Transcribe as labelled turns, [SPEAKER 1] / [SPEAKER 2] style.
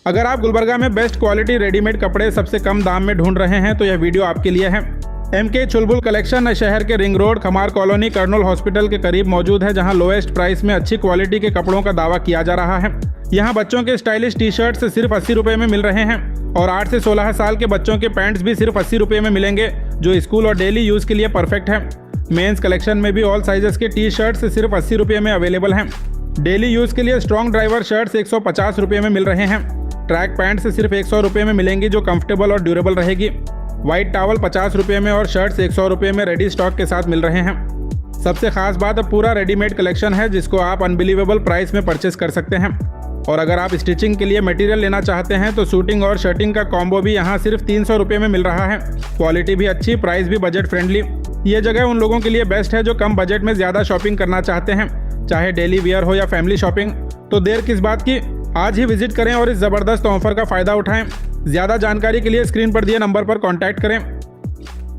[SPEAKER 1] अगर आप गुलबर्गा में बेस्ट क्वालिटी रेडीमेड कपड़े सबसे कम दाम में ढूंढ रहे हैं तो यह वीडियो आपके लिए है। MK चुलबुल कलेक्शन शहर के ring road, Khamar colony, Kurnool hospital के करीब मौजूद है, जहां लोएस्ट प्राइस में अच्छी क्वालिटी के कपड़ों का दावा किया जा रहा है। यहां बच्चों के स्टाइलिश टी शर्ट सिर्फ 80 रुपये में मिल रहे हैं और 8 से 16 साल के बच्चों के पैंट्स भी सिर्फ 80 रुपये में मिलेंगे, जो स्कूल और डेली यूज़ के लिए परफेक्ट है। मेंस कलेक्शन में भी ऑल साइजेस के टी शर्ट्स सिर्फ 80 रुपये में अवेलेबल हैं। डेली यूज़ के लिए स्ट्रॉन्ग ड्राइवर शर्ट्स 150 रुपये में मिल रहे हैं। ट्रैक पैंट्स सिर्फ 100 रुपये में मिलेंगी, जो कंफर्टेबल और ड्यूरेबल रहेगी। वाइट टावल 50 रुपये में और शर्ट्स 100 रुपये में रेडी स्टॉक के साथ मिल रहे हैं। सबसे खास बात, अब पूरा रेडीमेड कलेक्शन है जिसको आप अनबिलीवेबल प्राइस में परचेस कर सकते हैं। और अगर आप स्टिचिंग के लिए मटेरियल लेना चाहते हैं तो शूटिंग और शर्टिंग का कॉम्बो भी यहाँ सिर्फ 300 रुपये में मिल रहा है। क्वालिटी भी अच्छी, प्राइस भी बजट फ्रेंडली। ये जगह उन लोगों के लिए बेस्ट है जो कम बजट में ज़्यादा शॉपिंग करना चाहते हैं, चाहे डेली वियर हो या फैमिली शॉपिंग। तो देर किस बात की, आज ही विजिट करें और इस ज़बरदस्त ऑफर का फ़ायदा उठाएं। ज़्यादा जानकारी के लिए स्क्रीन पर दिए नंबर पर कॉन्टैक्ट करें।